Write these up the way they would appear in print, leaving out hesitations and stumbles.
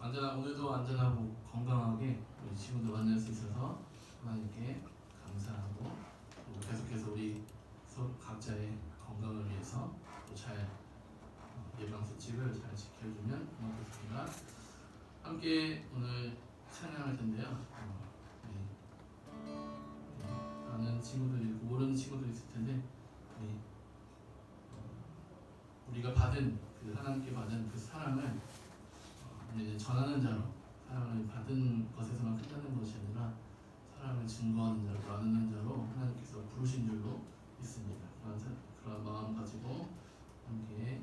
오늘도 안전하고 건강하게 우리 친구들 만날 수 있어서 하나님께 감사하고 또 계속해서 우리 각자의 건강을 위해서 또 잘 예방수칙을 잘 지켜주면 고맙겠습니다. 함께 오늘 찬양할 텐데요. 아는 친구들이 있고 모르는 친구들이 있을 텐데 우리가 받은 그 하나님께 받은 그 사랑을 이제 전하는 자로 사랑을 받은 것에서만 끝나는 것이 아니라 사랑을 증거하는 자로 나누는 자로 하나님께서 부르신 줄로 믿습니다. 그런 마음 가지고 함께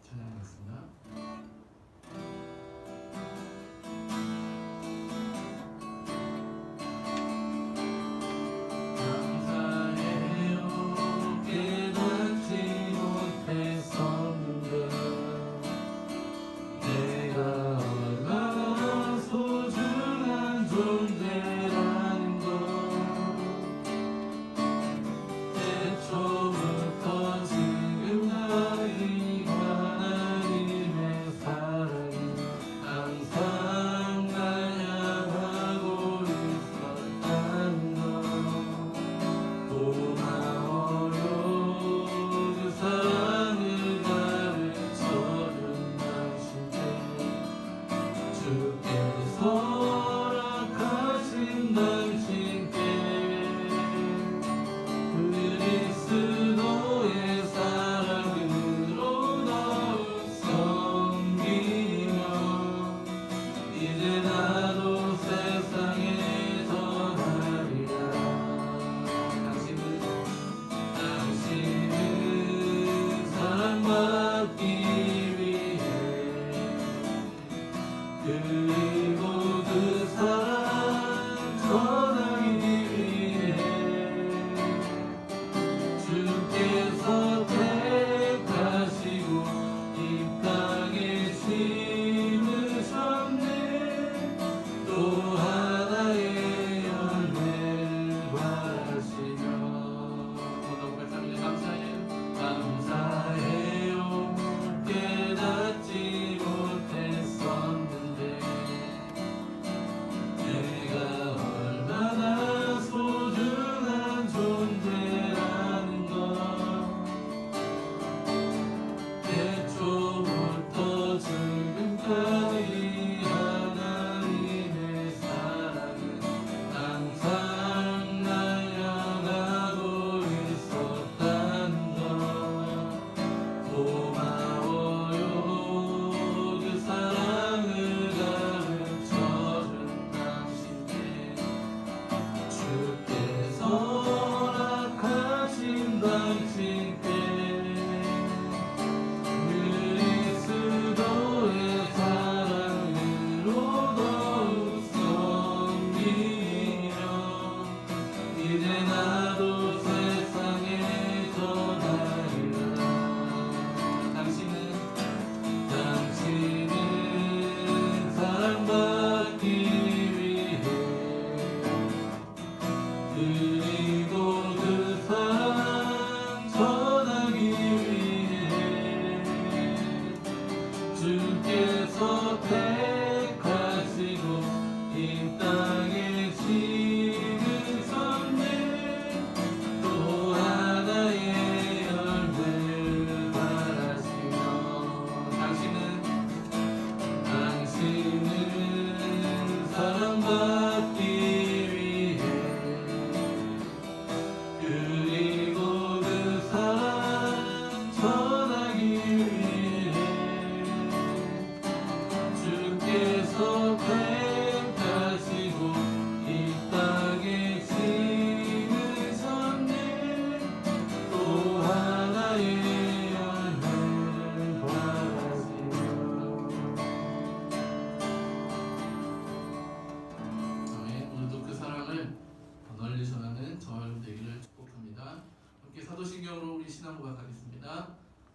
찬양하겠습니다.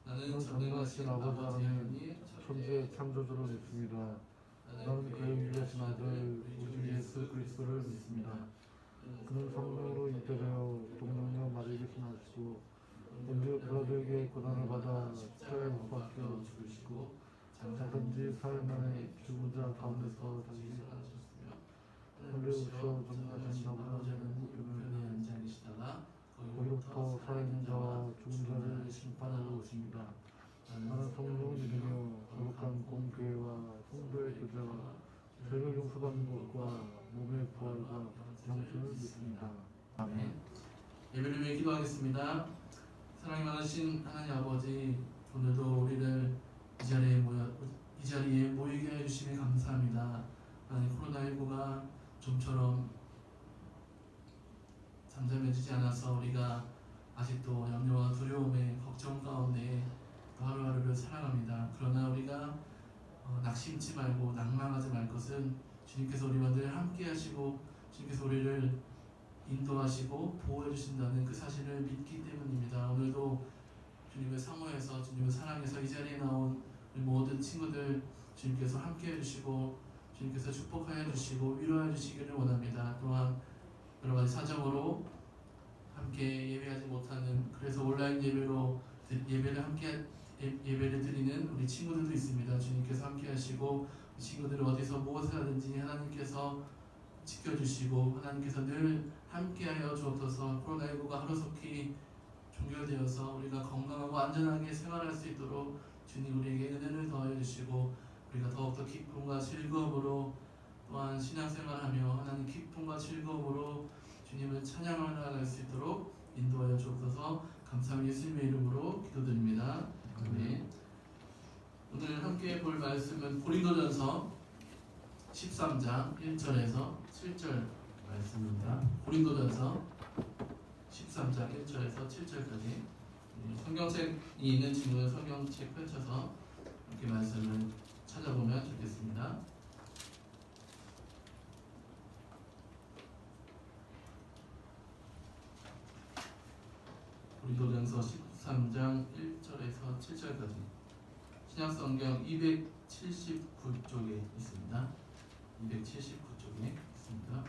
나는 전능하신 아버지 하나님 천지의 창조주를 믿습니다. 나는 그의 유일하신 아들 우리 예수 그리스도를 믿습니다. 그는 성령으로 잉태되어 동정녀 마리에게서 나시고 본디오 빌라도에게 고난을 받아 십자가에 못 박혀 죽으시고 자든지 사흘 만에 죽은 자 가운데서 다시 살아나셨으며 하늘로서 전능하신 아버지는 우편에 앉아 계시다가 거기로부터 살아있는 자와 죽은 자를 심판하러 오십니다. 나는 성령을 믿으며 거룩한 공교회와 성도의 교제와 죄를 용서받는 것과 몸의 부활과 영생을 믿습니다. 아멘. 예배를 위해 기도하겠습니다. 사랑이 많으신 하나님 아버지, 오늘도 우리를 이 자리에 모이게 해주심에 감사합니다. 하나님, 코로나19가 좀처럼 잠잠해지지 않아서 우리가 아직도 염려와 두려움에 걱정 가운데 하루하루를 살아갑니다. 그러나 우리가 낙심치 말고 낭망하지 말 것은 주님께서 우리와 늘 함께 하시고 주님께서 우리를 인도하시고 보호해 주신다는 그 사실을 믿기 때문입니다. 오늘도 주님을 사모해서 주님을 사랑해서 이 자리에 나온 우리 모든 친구들 주님께서 함께 해주시고 주님께서 축복하여 주시고 위로해 주시기를 원합니다. 또한 여러 가지 사정으로 함께 예배하지 못하는, 그래서 온라인 예배로 예배를 드리는 우리 친구들도 있습니다. 주님께서 함께 하시고 친구들을 어디서 무엇을 하든지 하나님께서 지켜주시고 하나님께서 늘 함께하여 주옵소서. 코로나19가 하루속히 종결되어서 우리가 건강하고 안전하게 생활할 수 있도록 주님 우리에게 은혜를 더하여 주시고 우리가 더욱더 기쁨과 즐거움으로 또한 신앙생활하며 하나님 기쁨과 즐거움으로 주님을 찬양하며 나아갈 수 있도록 인도하여 주옵소서. 감사합니다. 예수님의 이름으로 기도드립니다. 아멘. 오늘 함께 볼 말씀은 고린도전서 13장 1절에서 7절 말씀입니다. 고린도전서 13장 1절에서 7절까지 성경책이 있는 친구는 성경책 펼쳐서 이렇게 말씀을 찾아보면 좋겠습니다. 고린도전서 13장 1절에서 7절까지 신약성경 279쪽에 있습니다. 279쪽에 있습니다.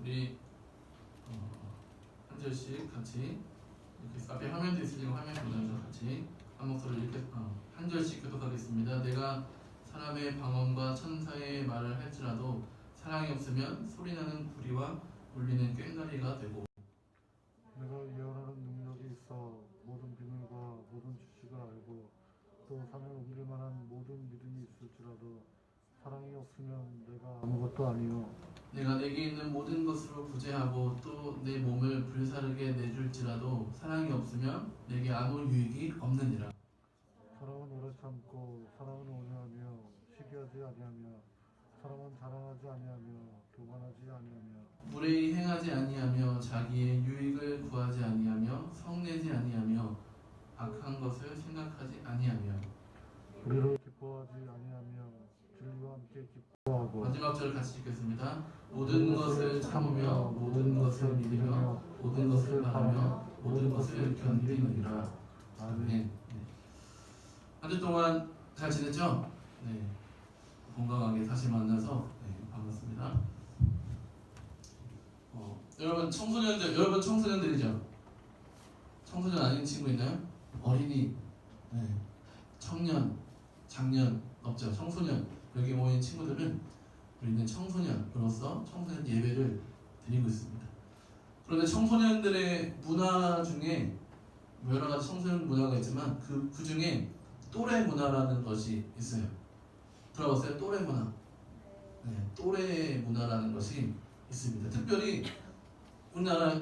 우리 한 절씩 같이 이렇게 앞에 화면도 있으니까 화면 보면서 같이 한 목소리를 이렇게 한 절씩 교독하겠습니다. 내가 사람의 방언과 천사의 말을 할지라도 사랑이 없으면 소리나는 구리와 울리는 꽹과리가 되고, 내가 예언하는 능력이 있어 모든 비밀과 모든 지식을 알고 또 산을 옮길 만한 모든 믿음이 있을지라도 사랑이 없으면 내가 아무것도 아니요. 내가 내게 있는 모든 것으로 구제하고 또 내 몸을 불사르게 내줄지라도 사랑이 없으면 내게 아무 유익이 없느니라. 사랑은 오래 참고 사랑은 온유하며 시기하지 아니하며 사랑은 자랑하지 아니하며 교만하지 아니하며 무례히 행하지 아니하며 자기의 유익을 구하지 아니하며 성내지 아니하며 악한 것을 생각하지 아니하며 우리를 기뻐하지 아니하며 진리와 함께 기뻐하고 마지막 절 같이 읽겠습니다. 모든 것을 참으며 모든 것을 믿으며 모든 것을 바라며 모든 것을 견디느니라. 아멘. 한 주 동안 잘 지냈죠? 네. 건강하게 다시 만나서 반갑습니다. 여러분 청소년들이죠? 청소년 아닌 친구 있나요? 어린이, 청년, 장년 없죠? 청소년. 여기 모인 친구들은 우리는 청소년으로서 청소년 예배를 드리고 있습니다. 그런데 청소년들의 문화 중에 여러 가지 청소년 문화가 있지만 그 중에 또래 문화라는 것이 있어요. 들어봤어요? 또래 문화. 또래 문화라는 것이 있습니다. 특별히 우리나라,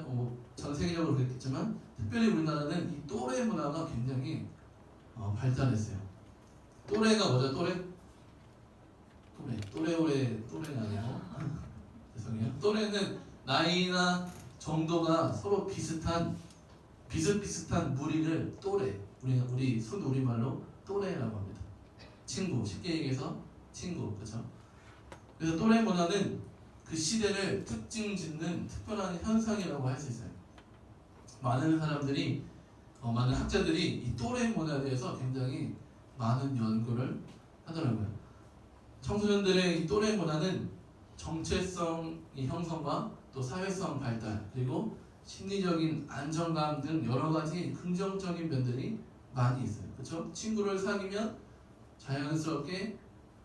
전 세계적으로 그랬겠지만 특별히 우리나라는 이 또래 문화가 굉장히 발달했어요. 또래가 뭐죠? 또래가 아니고 죄송해요. 또래는 나이나 정도가 서로 비슷한 무리를 또래, 우리 우리말로 또래라고 합니다. 친구, 쉽게 얘기해서 친구, 그렇죠? 그래서 또래 문화는 그 시대를 특징짓는 특별한 현상이라고 할 수 있어요. 많은 사람들이, 많은 학자들이 이 또래 문화에 대해서 굉장히 많은 연구를 하더라고요. 청소년들의 이 또래 문화는 정체성의 형성과 또 사회성 발달 그리고 심리적인 안정감 등 여러 가지 긍정적인 면들이 많이 있어요. 그렇죠? 친구를 사귀면 자연스럽게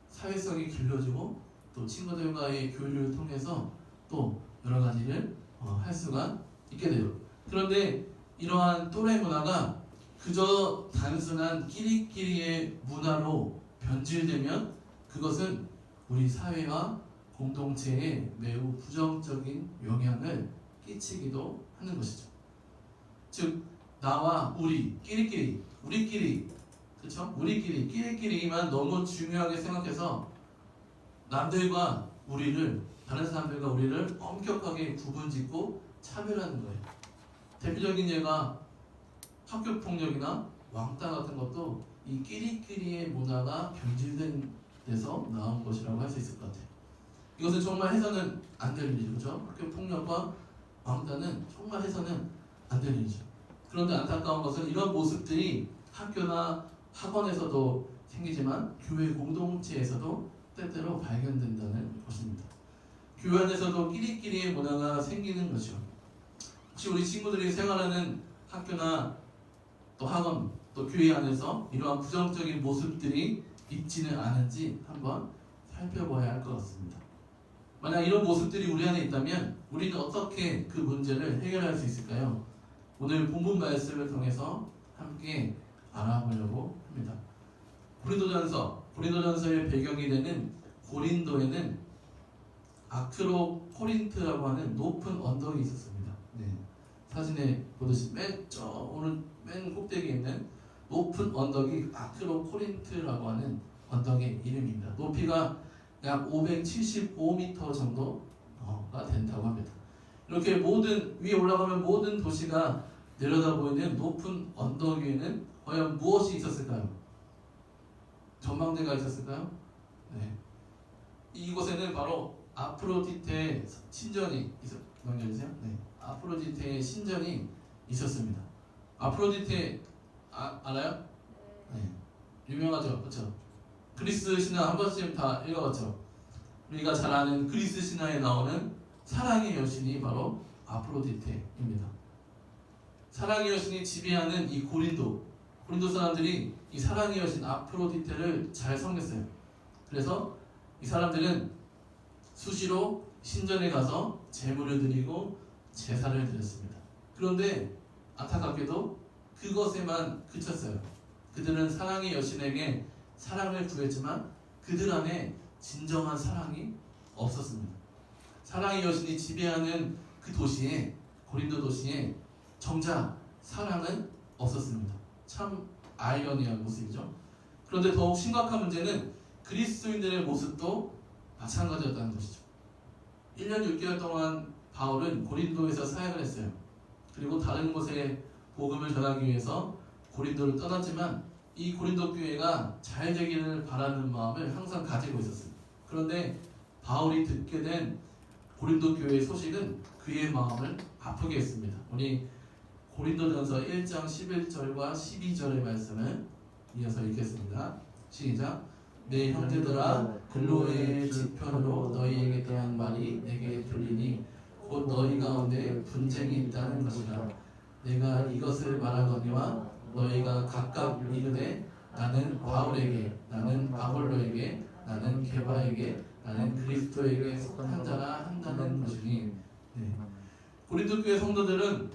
사회성이 길러지고 또 친구들과의 교류를 통해서 또 여러 가지를 할 수가 있게 돼요. 그런데 이러한 또래 문화가 그저 단순한 끼리끼리의 문화로 변질되면 그것은 우리 사회와 공동체에 매우 부정적인 영향을 끼치기도 하는 것이죠. 즉 나와 우리 끼리끼리 우리끼리 그렇죠? 우리끼리 끼리끼리만 너무 중요하게 생각해서 남들과 우리를 다른 사람들과 우리를 엄격하게 구분짓고 차별하는 거예요. 대표적인 예가 학교 폭력이나 왕따 같은 것도 이 끼리끼리의 문화가 변질된 데서 나온 것이라고 할 수 있을 것 같아요. 이것은 정말 해서는 안 될 일이죠. 그렇죠? 학교 폭력과 왕따는 정말 해서는 안 될 일이죠. 그런데 안타까운 것은 이런 모습들이 학교나 학원에서도 생기지만 교회 공동체에서도 때때로 발견된다는 것입니다. 교회 안에서도 끼리끼리의 문화가 생기는 것이죠. 혹시 우리 친구들이 생활하는 학교나 또 학원 또 교회 안에서 이러한 부정적인 모습들이 있지는 않은지 한번 살펴봐야 할 것 같습니다. 만약 이런 모습들이 우리 안에 있다면 우리는 어떻게 그 문제를 해결할 수 있을까요? 오늘 본문 말씀을 통해서 함께 알아보려고 합니다. 고린도전서의 배경이 되는 고린도에는 아크로코린트라고 하는 높은 언덕이 있었습니다. 네. 사진에 보듯이 맨 꼭대기에 있는 높은 언덕이 아크로코린트라고 하는 언덕의 이름입니다. 높이가 약 575m 정도가 된다고 합니다. 이렇게 위에 올라가면 모든 도시가 내려다 보이는 높은 언덕 위에는 과연 무엇이 있었을까요? 전망대가 있었을까요? 네. 이곳에는 바로 아프로디테의 신전이 넘겨주세요. 네. 아프로디테의 신전이 있었습니다. 아프로디테 알아요? 네. 유명하죠, 그렇죠? 그리스 신화 한 번쯤 다 읽어봤죠. 우리가 잘 아는 그리스 신화에 나오는 사랑의 여신이 바로 아프로디테입니다. 사랑의 여신이 지배하는 이 고린도 사람들이 이 사랑의 여신 아프로디테를 잘 섬겼어요. 그래서 이 사람들은 수시로 신전에 가서 제물을 드리고 제사를 드렸습니다. 그런데 안타깝게도 그것에만 그쳤어요. 그들은 사랑의 여신에게 사랑을 구했지만 그들 안에 진정한 사랑이 없었습니다. 사랑의 여신이 지배하는 그 도시에, 고린도 도시에 정작 사랑은 없었습니다. 참 아이러니한 모습이죠. 그런데 더욱 심각한 문제는 그리스도인들의 모습도 마찬가지였다는 것이죠. 1년 6개월 동안 바울은 고린도에서 사역을 했어요. 그리고 다른 곳에 복음을 전하기 위해서 고린도를 떠났지만 이 고린도 교회가 잘 되기를 바라는 마음을 항상 가지고 있었습니다. 그런데 바울이 듣게 된 고린도 교회의 소식은 그의 마음을 아프게 했습니다. 우리 고린도전서 1장 11절과 12절의 말씀을 이어서 읽겠습니다. 시작. 내 형제들아 글로의 지편으로 너희에게 대한 말이 내게 들리니 곧 너희 가운데 분쟁이 있다는 것이라. 내가 이것을 말하거니와 너희가 각각 이르되 나는 바울에게, 나는 아볼로에게, 나는 게바에게, 나는 그리스도에게 속한 자라 한다는 것이니. 네. 고린도 교회 성도들은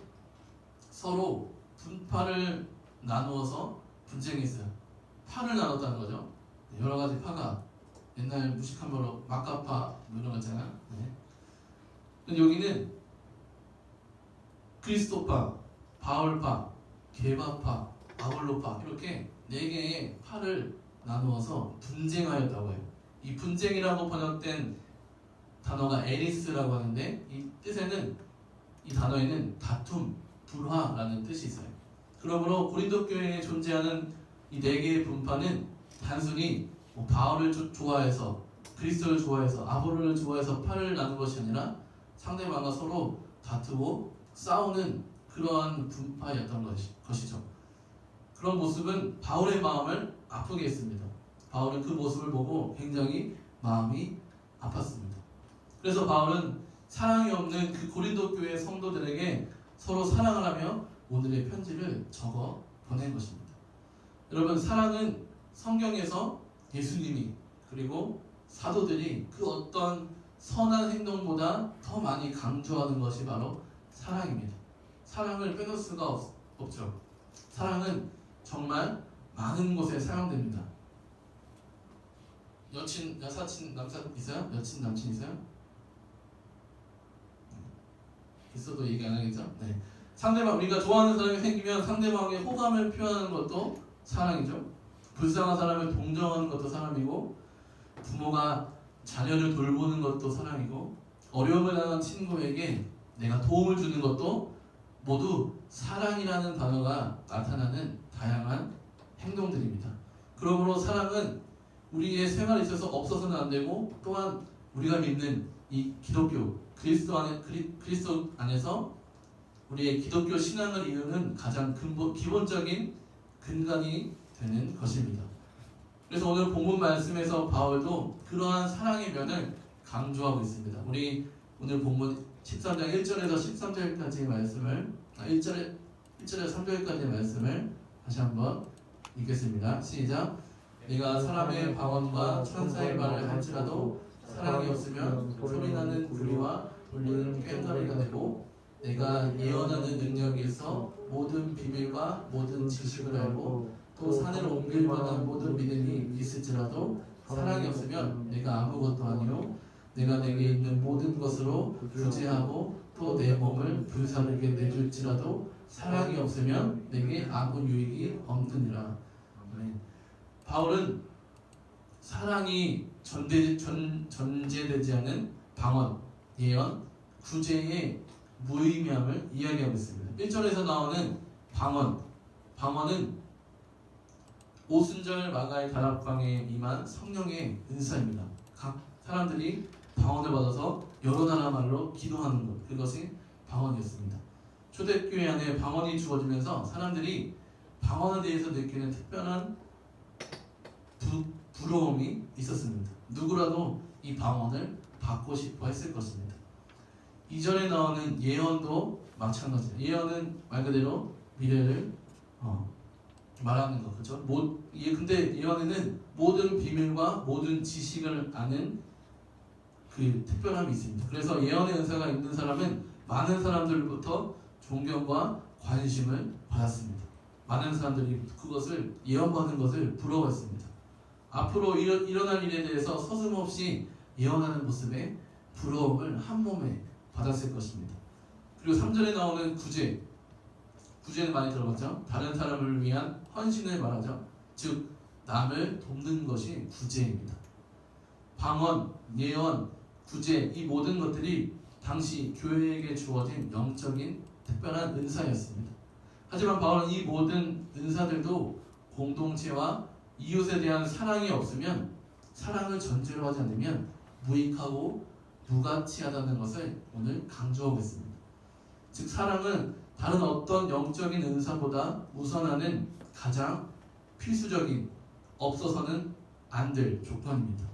서로 분파를 나누어서 분쟁했어요. 파를 나눴다는 거죠. 여러 가지 파가 옛날 무식한 말로 막가파 이런 거 있잖아요. 네. 여기는 그리스도파, 바울파, 게바파, 아볼로파 이렇게 4개의 파를 나누어서 분쟁하였다고 해요. 이 분쟁이라고 번역된 단어가 에리스라고 하는데 이 뜻에는 이 단어에는 다툼, 불화라는 뜻이 있어요. 그러므로 고린도 교회에 존재하는 이 4개의 분파는 단순히 바울을 좋아해서 그리스도를 좋아해서 아볼로를 좋아해서 파를 나눈 것이 아니라 상대방과 서로 다투고 싸우는 그러한 분파였던 것이죠. 그런 모습은 바울의 마음을 아프게 했습니다. 바울은 그 모습을 보고 굉장히 마음이 아팠습니다. 그래서 바울은 사랑이 없는 그 고린도 교회 성도들에게 서로 사랑을 하며 오늘의 편지를 적어 보낸 것입니다. 여러분, 사랑은 성경에서 예수님이 그리고 사도들이 그 어떤 선한 행동보다 더 많이 강조하는 것이 바로 사랑입니다. 사랑을 빼놓을 수가 없죠. 사랑은 정말 많은 곳에 사용됩니다. 여친, 여사친, 남사 있어요? 여친, 남친 있어요? 있어도 얘기 안 하겠죠? 네. 상대방, 우리가 좋아하는 사람이 생기면 상대방의 호감을 표현하는 것도 사랑이죠. 불쌍한 사람을 동정하는 것도 사랑이고, 부모가 자녀를 돌보는 것도 사랑이고, 어려움을 당한 친구에게 내가 도움을 주는 것도 모두 사랑이라는 단어가 나타나는 다양한 행동들입니다. 그러므로 사랑은 우리의 생활에 있어서 없어서는 안 되고, 또한 우리가 믿는 이 기독교 그리스도 안에서 우리의 기독교 신앙을 이루는 가장 기본적인 근간이 되는 것입니다. 그래서 오늘 본문 말씀에서 바울도 그러한 사랑의 면을 강조하고 있습니다. 우리 오늘 본문 13장 1절에서 13절까지의 말씀을 1절에서 3절까지의 말씀을 다시 한번 읽겠습니다. 시작. 내가 사람의 방언과 천사의 말을 할지라도 사랑이 없으면 소리나는 구리와 돌리는 꽹과리가 되고, 내가 예언하는 능력이 있어 모든 비밀과 모든 지식을 알고 또 산을 옮길 만한 모든 믿음이 있을지라도 사랑이 없으면 내가 아무것도 아니요 내가 내게 있는 모든 것으로 구제하고 또 내 몸을 불사르게 내줄지라도 사랑이 없으면 내게 아무 유익이 없느니라. 아멘. 바울은 사랑이 전제되지 않은 방언, 예언, 구제의 무의미함을 이야기하고 있습니다. 1절에서 나오는 방언은 오순절 마가의 다락방에 임한 성령의 은사입니다. 각 사람들이 방언을 받아서 여러 나라 말로 기도하는 것, 그것이 방언이었습니다. 초대교회 안에 방언이 주어지면서 사람들이 방언에 대해서 느끼는 특별한 부러움이 있었습니다. 누구라도 이 방언을 받고 싶어 했을 것입니다. 2절에 나오는 예언도 마찬가지예요. 예언은 말 그대로 미래를 말하는 거, 그렇죠? 근데 예언에는 모든 비밀과 모든 지식을 아는 그 특별함이 있습니다. 그래서 예언의 은사가 있는 사람은 많은 사람들로부터 존경과 관심을 받았습니다. 많은 사람들이 그것을 예언받는 것을 부러워했습니다. 앞으로 일어날 일에 대해서 서슴없이 예언하는 모습에 부러움을 한 몸에 받았을 것입니다. 그리고 3절에 나오는 구제는 많이 들어봤죠? 다른 사람을 위한 헌신을 말하죠. 즉 남을 돕는 것이 구제입니다. 방언, 예언, 구제, 이 모든 것들이 당시 교회에게 주어진 영적인 특별한 은사였습니다. 하지만 바울은 이 모든 은사들도 공동체와 이웃에 대한 사랑이 없으면, 사랑을 전제로 하지 않으면 무익하고 무가치하다는 것을 오늘 강조하고 있습니다. 즉 사랑은 다른 어떤 영적인 은사보다 우선하는 가장 필수적인, 없어서는 안 될 조건입니다.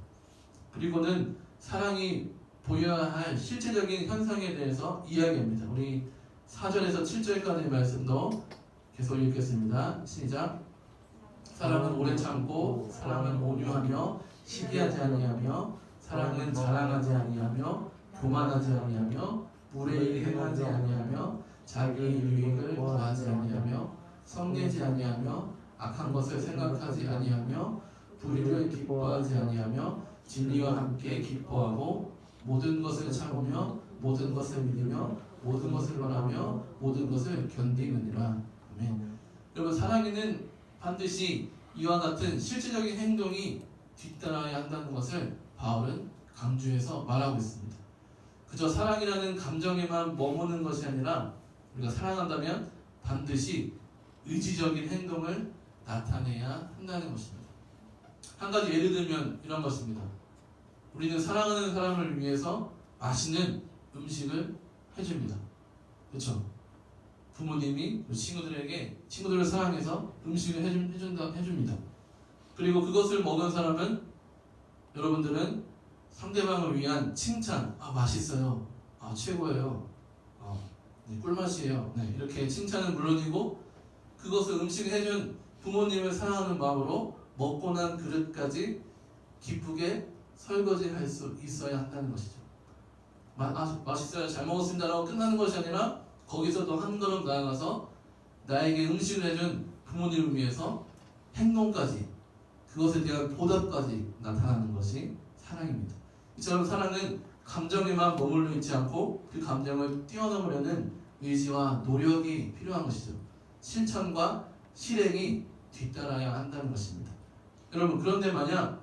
그리고는 사랑이 보여야 할 실제적인 현상에 대해서 이야기합니다. 우리 4절에서 7절까지의 말씀도 계속 읽겠습니다. 시작. 사랑은 오래 참고, 사랑은 온유하며 시기하지 아니하며, 사랑은 자랑하지 아니하며, 교만하지 아니하며, 무례히 행하지 아니하며, 자기 유익을 구하지 아니하며, 성내지 아니하며, 악한 것을 생각하지 아니하며, 불의를 기뻐하지 아니하며, 진리와 함께 기뻐하고, 모든 것을 참으며, 모든 것을 믿으며, 모든 것을 바라며, 모든 것을 견디느니라. 아멘. 여러분, 사랑에는 반드시 이와 같은 실제적인 행동이 뒤따라야 한다는 것을 바울은 강조해서 말하고 있습니다. 그저 사랑이라는 감정에만 머무는 것이 아니라 우리가 사랑한다면 반드시 의지적인 행동을 나타내야 한다는 것입니다. 한 가지 예를 들면 이런 것입니다. 우리는 사랑하는 사람을 위해서 맛있는 음식을 해줍니다. 그렇죠? 부모님이 친구들을 사랑해서 음식을 해줍니다. 그리고 그것을 먹은 사람은, 여러분들은 상대방을 위한 칭찬, 맛있어요, 최고예요, 네, 꿀맛이에요, 네, 이렇게 칭찬은 물론이고 그것을 음식을 해준 부모님을 사랑하는 마음으로 먹고 난 그릇까지 기쁘게 설거지할 수 있어야 한다는 것이죠. 맛있어요, 잘 먹었습니다 라고 끝나는 것이 아니라 거기서 또 한 걸음 나아가서 나에게 음식을 해준 부모님을 위해서 행동까지, 그것에 대한 보답까지 나타나는 것이 사랑입니다. 이처럼 사랑은 감정에만 머물러 있지 않고 그 감정을 뛰어넘으려는 의지와 노력이 필요한 것이죠. 실천과 실행이 뒤따라야 한다는 것입니다. 여러분, 그런데 만약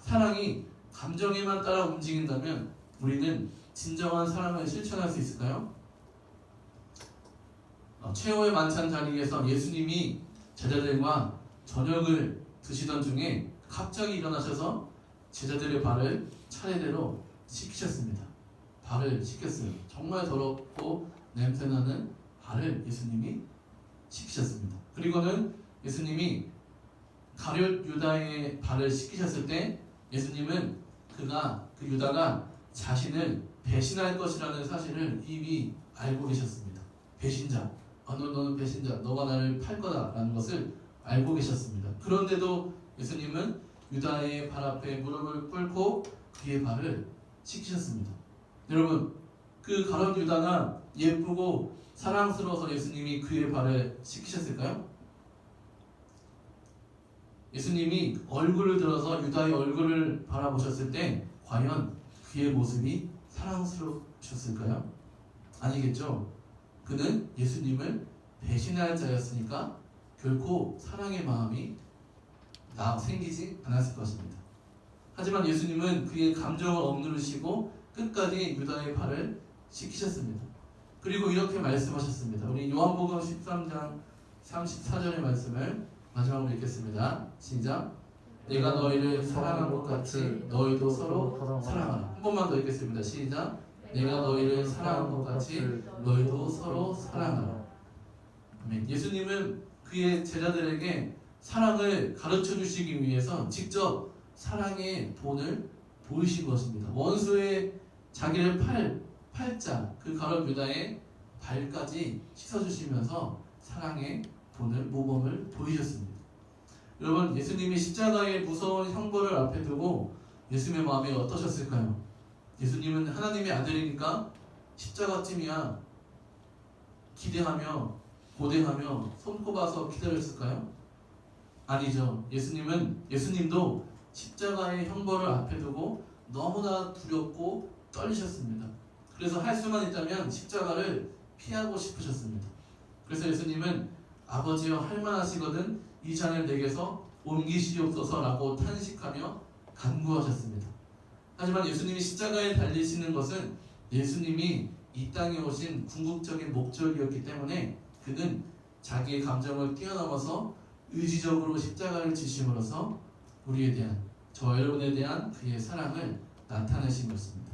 사랑이 감정에만 따라 움직인다면 우리는 진정한 사랑을 실천할 수 있을까요? 최후의 만찬 자리에서 예수님이 제자들과 저녁을 드시던 중에 갑자기 일어나셔서 제자들의 발을 차례대로 씻기셨습니다. 발을 씻겼어요. 정말 더럽고 냄새나는 발을 예수님이 씻기셨습니다. 그리고는 예수님이 가룟 유다의 발을 씻기셨을 때 예수님은 그 유다가 자신을 배신할 것이라는 사실을 이미 알고 계셨습니다. 배신자, 너는 배신자, 너가 나를 팔 거다라는 것을 알고 계셨습니다. 그런데도 예수님은 유다의 발 앞에 무릎을 꿇고 그의 발을 씻기셨습니다. 여러분, 그 가룟 유다가 예쁘고 사랑스러워서 예수님이 그의 발을 씻기셨을까요? 예수님이 얼굴을 들어서 유다의 얼굴을 바라보셨을 때 과연 그의 모습이 사랑스러우셨을까요? 아니겠죠. 그는 예수님을 배신할 자였으니까 결코 사랑의 마음이 생기지 않았을 것입니다. 하지만 예수님은 그의 감정을 억누르시고 끝까지 유다의 발을 씻기셨습니다. 그리고 이렇게 말씀하셨습니다. 우리 요한복음 13장 34절의 말씀을 마지막으로 읽겠습니다. 시작. 내가 너희를 사랑한 것 같이 너희도 서로 사랑하라. 한 번만 더 읽겠습니다. 시작. 내가 너희를 사랑한 것 같이 너희도 서로 사랑하라. 아멘. 예수님은 그의 제자들에게 사랑을 가르쳐 주시기 위해서 직접 사랑의 본을 보이신 것입니다. 원수의 자기를 팔자 그 가룟 유다의 발까지 씻어주시면서 사랑의 본을 모범을 보이셨습니다. 여러분, 예수님이 십자가의 무서운 형벌을 앞에 두고 예수님의 마음이 어떠셨을까요? 예수님은 하나님의 아들이니까 십자가쯤이야 기대하며 고대하며 손꼽아서 기다렸을까요? 아니죠. 예수님도 십자가의 형벌을 앞에 두고 너무나 두렵고 떨리셨습니다. 그래서 할 수만 있다면 십자가를 피하고 싶으셨습니다. 그래서 예수님은 아버지여 할만하시거든 이 잔을 내게서 옮기시옵소서라고 탄식하며 간구하셨습니다. 하지만 예수님이 십자가에 달리시는 것은 예수님이 이 땅에 오신 궁극적인 목적이었기 때문에 그는 자기의 감정을 뛰어넘어서 의지적으로 십자가를 지심으로써 우리에 대한, 저와 여러분에 대한 그의 사랑을 나타내신 것입니다.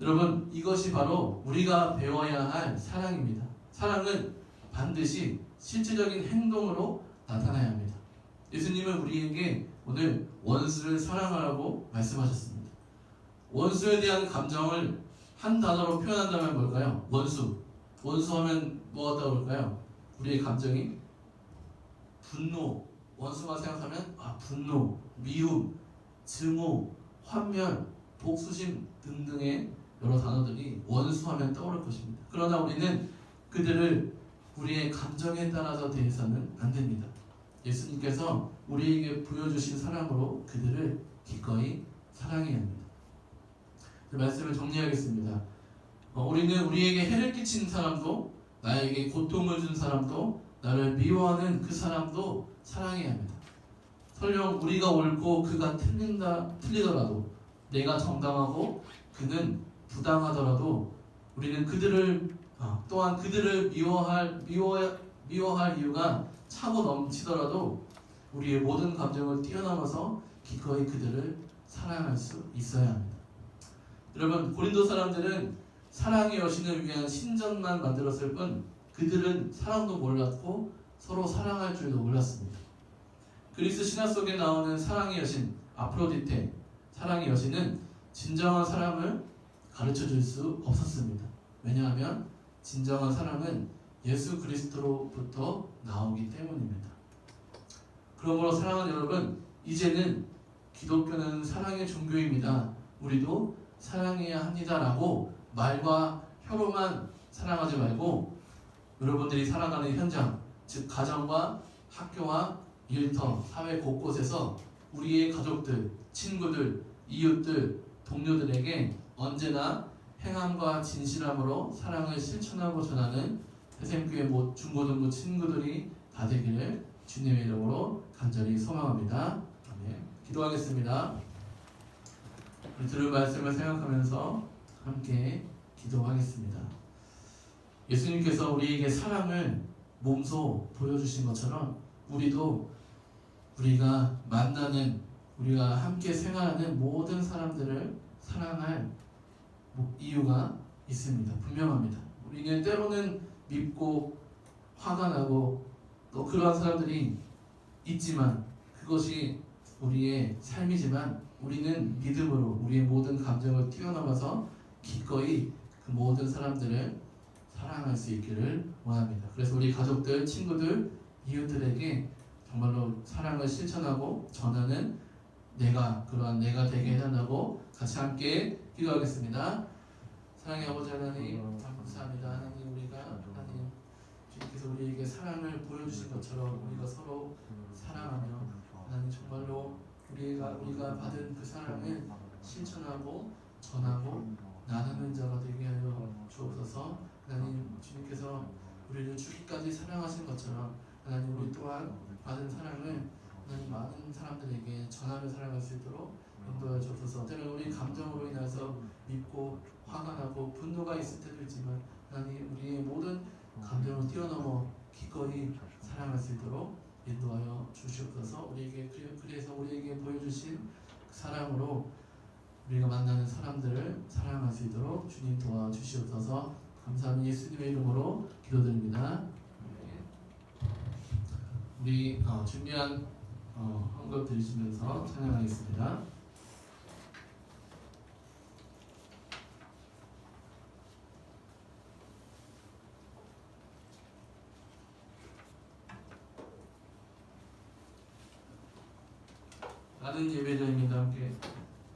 여러분, 이것이 바로 우리가 배워야 할 사랑입니다. 사랑은 반드시 실질적인 행동으로 나타나야 합니다. 예수님은 우리에게 오늘 원수를 사랑하라고 말씀하셨습니다. 원수에 대한 감정을 한 단어로 표현한다면 뭘까요? 원수하면 뭐가 떠오를까요? 우리의 감정이 분노, 원수만 생각하면 분노, 미움, 증오, 환멸, 복수심 등등의 여러 단어들이 원수하면 떠오를 것입니다. 그러나 우리는 그들을 우리의 감정에 따라서 대해서는 안 됩니다. 예수님께서 우리에게 보여주신 사랑으로 그들을 기꺼이 사랑해야 합니다. 그 말씀을 정리하겠습니다. 우리는 우리에게 해를 끼친 사람도, 나에게 고통을 준 사람도, 나를 미워하는 그 사람도 사랑해야 합니다. 설령 우리가 옳고 그가 틀리더라도, 내가 정당하고 그는 부당하더라도 우리는 또한 그들을 미워할 이유가 차고 넘치더라도 우리의 모든 감정을 뛰어넘어서 기꺼이 그들을 사랑할 수 있어야 합니다. 여러분, 고린도 사람들은 사랑의 여신을 위한 신전만 만들었을 뿐 그들은 사랑도 몰랐고 서로 사랑할 줄도 몰랐습니다. 그리스 신화 속에 나오는 사랑의 여신 아프로디테, 사랑의 여신은 진정한 사랑을 가르쳐 줄 수 없었습니다. 왜냐하면 진정한 사랑은 예수 그리스도로부터 나오기 때문입니다. 그러므로 사랑하는 여러분, 이제는 기독교는 사랑의 종교입니다. 우리도 사랑해야 합니다라고 말과 혀로만 사랑하지 말고 여러분들이 살아가는 현장, 즉 가정과 학교와 일터, 사회 곳곳에서 우리의 가족들, 친구들, 이웃들, 동료들에게 언제나 행함과 진실함으로 사랑을 실천하고 전하는 태생교회 중고등부 친구들이 다 되기를 주님의 이름으로 간절히 소망합니다. 아멘. 기도하겠습니다. 우리 들은 말씀을 생각하면서 함께 기도하겠습니다. 예수님께서 우리에게 사랑을 몸소 보여주신 것처럼 우리도 우리가 만나는, 우리가 함께 생활하는 모든 사람들을 사랑할 이유가 있습니다. 분명합니다. 우리는 때로는 밉고 화가 나고 또 그러한 사람들이 있지만 그것이 우리의 삶이지만 우리는 믿음으로 우리의 모든 감정을 뛰어넘어서 기꺼이 그 모든 사람들을 사랑할 수 있기를 원합니다. 그래서 우리 가족들, 친구들, 이웃들에게 정말로 사랑을 실천하고 전하는 그러한 내가 되게 해달라고 같이 함께 기도하겠습니다. 사랑의 아버지 하나님, 감사합니다. 하나님, 하나님 주님께서 우리에게 사랑을 보여주신 것처럼 우리가 서로 사랑하며 하나님 정말로 우리가 받은 그 사랑을 실천하고 전하고 나누는 자가 되게 하여 주옵소서. 하나님, 주님께서 우리를 죽기까지 사랑하신 것처럼 하나님, 우리 또한 받은 사랑을 하나님 많은 사람들에게 전하며 살아갈 수 있도록 인도하여 주옵소서. 때로는 우리 감정으로 인해서 밉고 화가 나고 분노가 있을 때도 있지만 하나님, 우리의 모든 감정을 뛰어넘어 기꺼이 사랑할 수 있도록 인도하여 주시옵소서. 그래서 우리에게 보여주신 그 사랑으로 우리가 만나는 사람들을 사랑할 수 있도록 주님 도와주시옵소서. 감사합니다. 예수님의 이름으로 기도드립니다. 우리 준비한 헌금 드리시면서 찬양하겠습니다. 다른 예배자입니다. 함께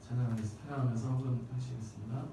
찬양하면서 헌금 하시겠습니다.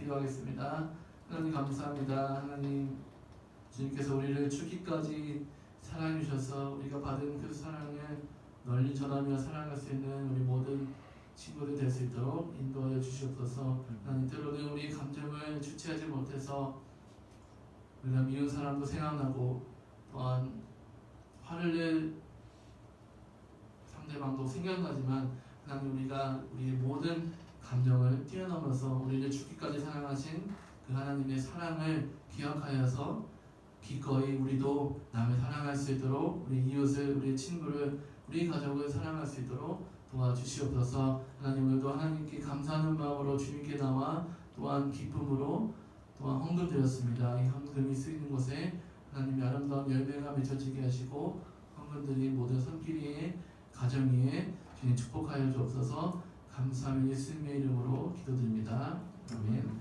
기도하겠습니다. 하나님 감사합니다. 하나님, 주님께서 우리를 죽기까지 사랑해 주셔서 우리가 받은 그 사랑을 널리 전하며 사랑할 수 있는 우리 모든 친구들 될 수 있도록 인도하여 주시옵소서. 하나님, 때로는 우리 감정을 주체하지 못해서 우리가 미운 사람도 생각나고 또한 화를 낼 상대방도 생각나지만 하나님, 우리가 우리의 모든 감정을 뛰어넘어서 우리를 죽기까지 사랑하신 그 하나님의 사랑을 기억하여서 기꺼이 우리도 남을 사랑할 수 있도록 우리 이웃을, 우리 친구를, 우리 가족을 사랑할 수 있도록 도와주시옵소서. 하나님, 오늘도 하나님께 감사하는 마음으로 주님께 나와 또한 기쁨으로 또한 헌금 드렸습니다. 이 헌금이 쓰이는 곳에 하나님의 아름다운 열매가 맺혀지게 하시고 헌금 드린 모든 손길 위에 가정 위에 주님 축복하여 주옵소서. 감사함을 예수님의 이름으로 기도드립니다. 아멘.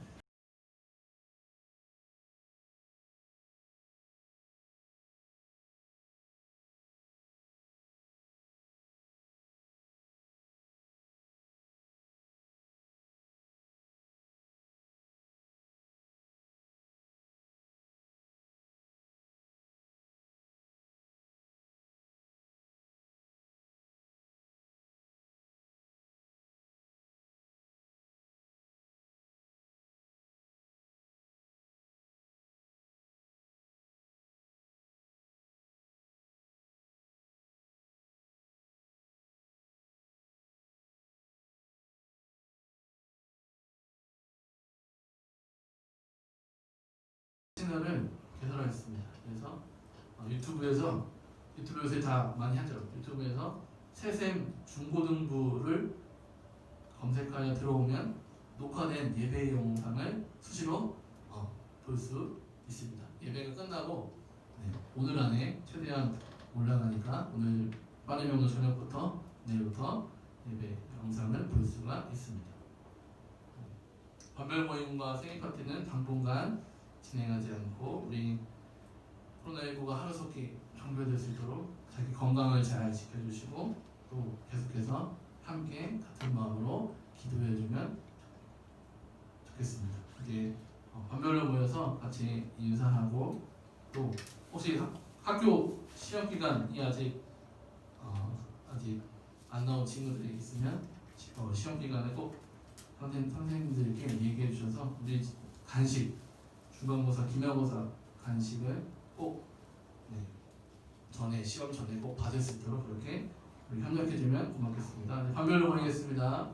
채널을 개설하였습니다. 그래서 유튜브에서 요새 다 많이 하죠. 유튜브에서 새샘 중고등부를 검색하여 들어오면 녹화된 예배 영상을 수시로 볼 수 있습니다. 예배가 끝나고 오늘 안에 최대한 올라가니까 오늘 빠르면 오늘 저녁부터 내일부터 예배 영상을 볼 수가 있습니다. 번별 모임과 생일 파티는 당분간 진행하지 않고 우리 코로나19가 하루속히 종결될 수 있도록 자기 건강을 잘 지켜주시고 또 계속해서 함께 같은 마음으로 기도해주면 좋겠습니다. 이제 번별로 모여서 같이 인사하고 또 혹시 학교 시험 기간이 아직 안 나온 친구들이 있으면 시험 기간에 꼭 선생님들께 얘기해 주셔서 우리 간식 중간고사, 기말고사 간식을 꼭 시험 전에 꼭 받을 수 있도록 그렇게 우리 협력해 주면 고맙겠습니다. 번별로 모이겠습니다.